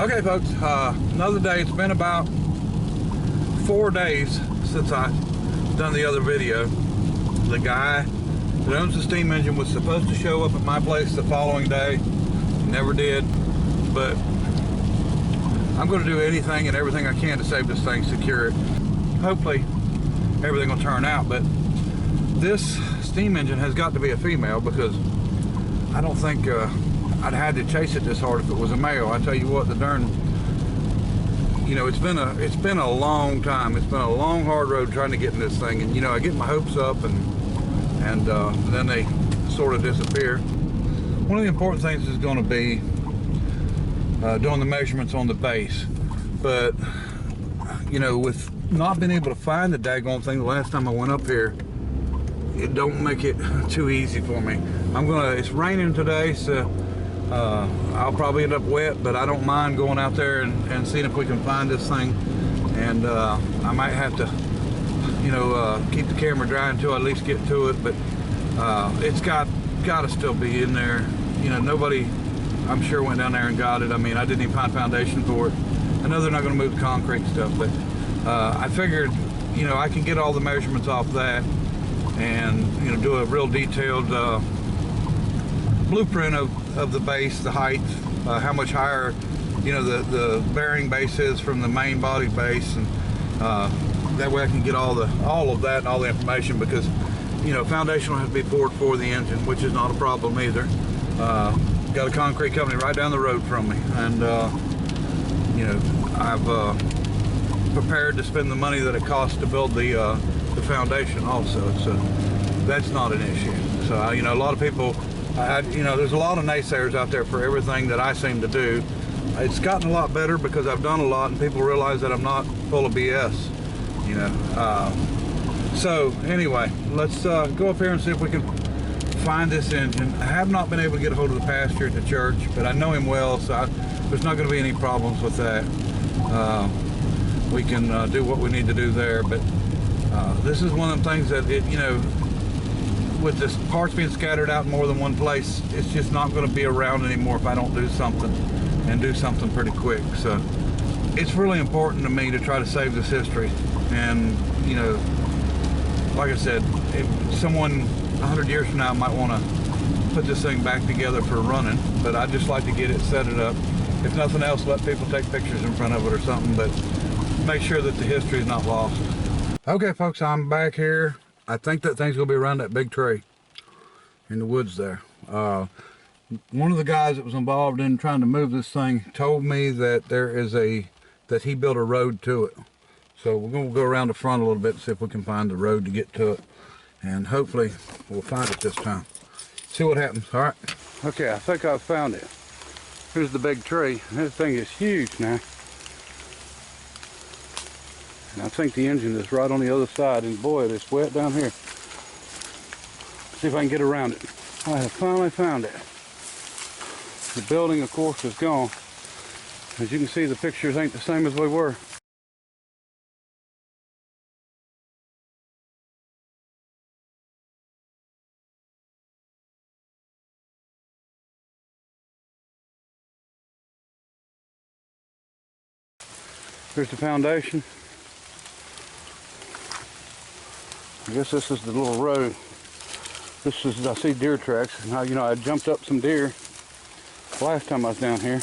Okay folks, another day. It's been about 4 days since I've done the other video. The guy that owns the steam engine was supposed to show up at my place the following day. Never did, but I'm going to do anything and everything I can to save this thing, secure it. Hopefully everything will turn out, but this steam engine has got to be a female, because I don't think I'd had to chase it this hard if it was a male. I tell you what, the darn, you know, it's been a long time. It's been a long, hard road trying to get in this thing, and you know, I get my hopes up, and then they sort of disappear. One of the important things is going to be doing the measurements on the base, but you know, with not being able to find the daggone thing the last time I went up here, it don't make it too easy for me. It's raining today, so I'll probably end up wet, but I don't mind going out there and seeing if we can find this thing. And I might have to, you know, keep the camera dry until I at least get to it, but it's got to still be in there. You know, nobody, I'm sure, went down there and got it. I mean, I didn't even find foundation for it. I know they're not going to move the concrete stuff, but I figured, you know, I can get all the measurements off that and, you know, do a real detailed blueprint of the base, the height, how much higher, you know, the bearing base is from the main body base, and that way I can get all of that and all the information, because, you know, foundation will have to be poured for the engine, which is not a problem either. Got a concrete company right down the road from me, and you know, I've prepared to spend the money that it costs to build the foundation also, so that's not an issue. So you know, a lot of people, you know, there's a lot of naysayers out there for everything that I seem to do. It's gotten a lot better because I've done a lot, and people realize that I'm not full of BS, you know. So anyway, let's go up here and see if we can find this engine. I have not been able to get a hold of the pastor at the church, but I know him well, so there's not going to be any problems with that. We can do what we need to do there, but this is one of them things that, you know, with the parts being scattered out in more than one place, it's just not going to be around anymore if I don't do something, and do something pretty quick. So it's really important to me to try to save this history. And you know, like I said, if someone 100 years from now might want to put this thing back together for running, but I just like to get it, set it up. If nothing else, let people take pictures in front of it or something, but make sure that the history is not lost. Okay folks, I'm back here. I think that thing's gonna be around that big tree in the woods there. One of the guys that was involved in trying to move this thing told me that that he built a road to it. So we're gonna go around the front a little bit and see if we can find the road to get to it. And hopefully we'll find it this time. See what happens, all right? Okay, I think I've found it. Here's the big tree. This thing is huge now. And I think the engine is right on the other side, and boy, it's wet down here. See if I can get around it. I have finally found it. The building, of course, is gone. As you can see, the pictures ain't the same as they were. Here's the foundation. I guess this is the little road. This is, I see deer tracks. Now, you know, I jumped up some deer last time I was down here.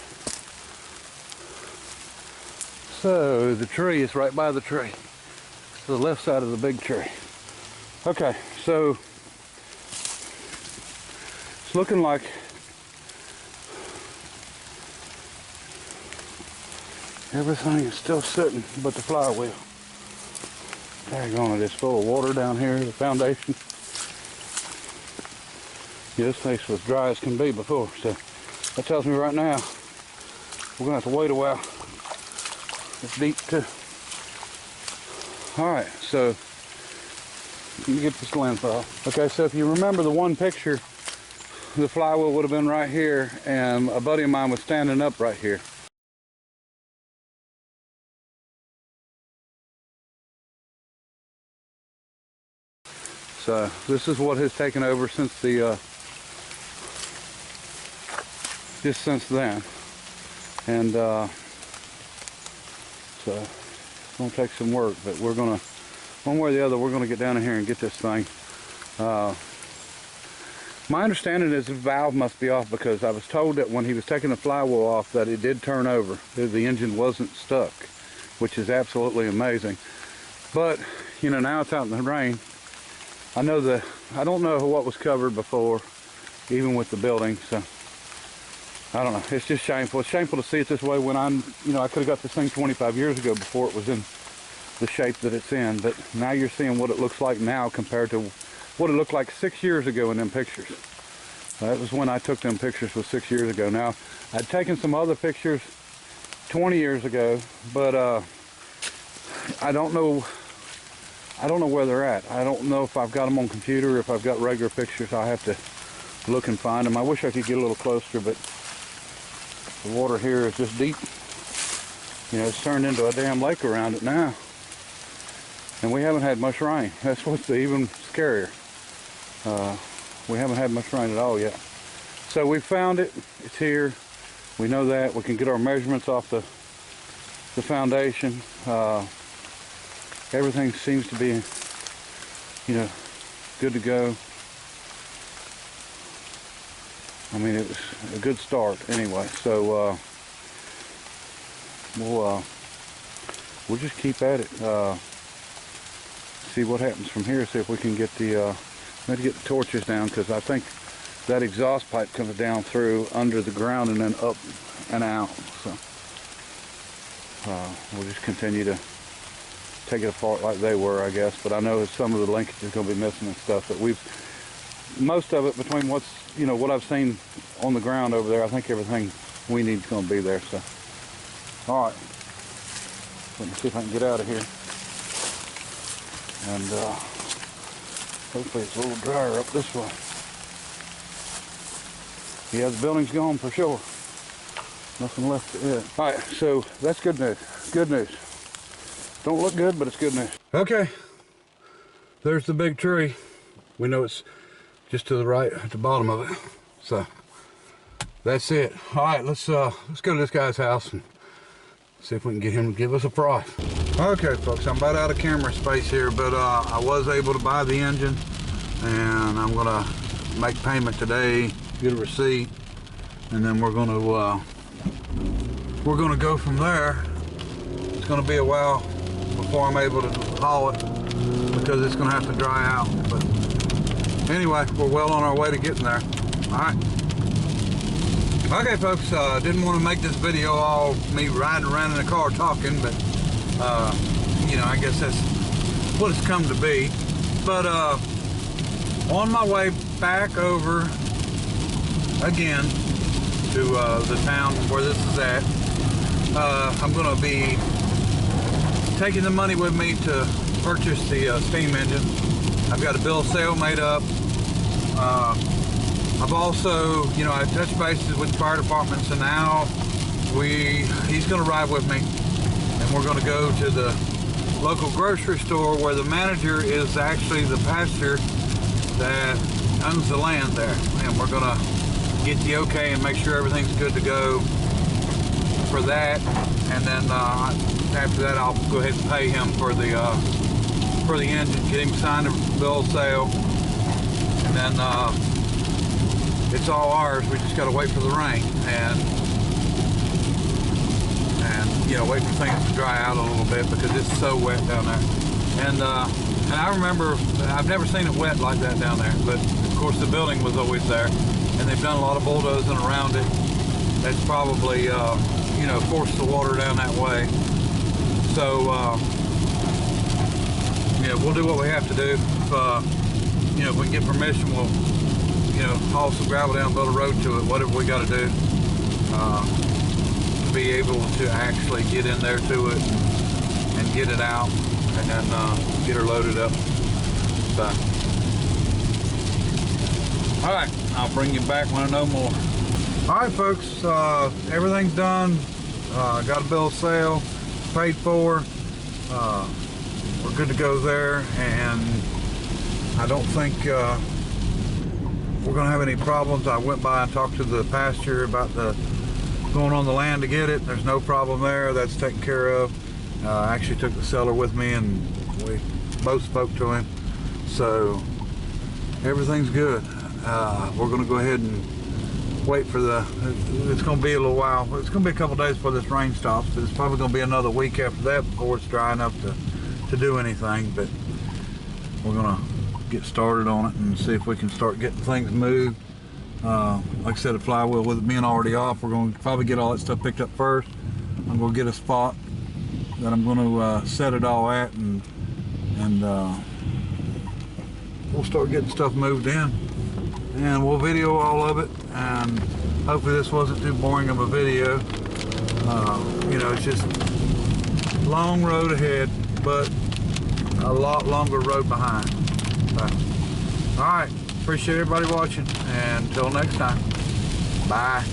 So the tree is right by the tree. It's the left side of the big tree. Okay, so it's looking like everything is still sitting but the flywheel. Daggone it, it's full of water down here, the foundation. Yeah, this place was dry as can be before, so that tells me right now we're gonna have to wait a while. It's deep too. Alright, so let me get this lens off. Okay, so if you remember the one picture, the flywheel would have been right here, and a buddy of mine was standing up right here. So this is what has taken over since just since then. And So it's gonna take some work, but we're gonna, one way or the other, we're gonna get down in here and get this thing. My understanding is the valve must be off, because I was told that when he was taking the flywheel off that it did turn over. The engine wasn't stuck, which is absolutely amazing. But, you know, now it's out in the rain. I don't know what was covered before, even with the building, so I don't know. It's just shameful. It's shameful to see it this way when I could have got this thing 25 years ago before it was in the shape that it's in. But now you're seeing what it looks like now compared to what it looked like 6 years ago in them pictures. That was when I took them pictures, was 6 years ago. Now, I'd taken some other pictures 20 years ago, but I don't know where they're at. I don't know if I've got them on computer or if I've got regular pictures. I'll have to look and find them. I wish I could get a little closer, but the water here is just deep. You know, it's turned into a damn lake around it now. And we haven't had much rain. That's what's even scarier. We haven't had much rain at all yet. So we found it. It's here. We know that. We can get our measurements off the foundation. Everything seems to be, you know, good to go. I mean, it was a good start anyway. So we'll just keep at it. See what happens from here. See if we can get the maybe get the torches down, because I think that exhaust pipe comes down through under the ground and then up and out. So we'll just continue to take it apart like they were, I guess. But I know some of the linkage is going to be missing and stuff. But most of it, between what I've seen on the ground over there, I think everything we need is going to be there. So, all right. Let me see if I can get out of here. And hopefully it's a little drier up this way. Yeah, the building's gone for sure. Nothing left to it. All right, so that's good news. Good news. Don't look good, but it's good news. Okay, there's the big tree. We know it's just to the right at the bottom of it. So that's it. All right, let's go to this guy's house and see if we can get him to give us a price. Okay, folks, I'm about out of camera space here, but I was able to buy the engine, and I'm gonna make payment today, get a receipt, and then we're gonna go from there. It's gonna be a while before I'm able to haul it, because it's gonna have to dry out. But anyway, we're well on our way to getting there. All right. Okay, folks, didn't want to make this video all me riding around in the car talking, but you know, I guess that's what it's come to be. But on my way back over again to the town where this is at, I'm going to be taking the money with me to purchase the steam engine. I've got a bill of sale made up. I've also, you know, I touched bases with the fire department, so now he's going to ride with me, and we're going to go to the local grocery store where the manager is actually the pastor that owns the land there, and we're going to get the okay and make sure everything's good to go for that. And then after that, I'll go ahead and pay him for the engine, get him signed a bill of sale, and then it's all ours. We just got to wait for the rain and you know, wait for things to dry out a little bit, because it's so wet down there. And I remember, I've never seen it wet like that down there, but of course the building was always there, and they've done a lot of bulldozing around it. That's probably you know, forced the water down that way. So yeah, we'll do what we have to do. If, you know, if we can get permission, we'll, you know, haul some gravel down, build a road to it, whatever we got to do to be able to actually get in there to it and get it out, and then get her loaded up. So, all right, I'll bring you back when I know more. All right, folks, everything's done. Got a bill of sale, paid for. We're good to go there, and I don't think we're gonna have any problems. I went by and talked to the pasture about the going on the land to get it. There's no problem there. That's taken care of. I actually took the seller with me and we both spoke to him. So everything's good. We're going to go ahead and wait for it's going to be a little while. It's going to be a couple days before this rain stops, but it's probably going to be another week after that before it's dry enough to do anything. But we're going to get started on it and see if we can start getting things moved. Like I said, the flywheel with it being already off, we're going to probably get all that stuff picked up first. I'm going to get a spot that I'm going to set it all at, and we'll start getting stuff moved in, and we'll video all of it. And hopefully this wasn't too boring of a video. You know, it's just long road ahead, but a lot longer road behind. So, all right, appreciate everybody watching, and until next time, bye.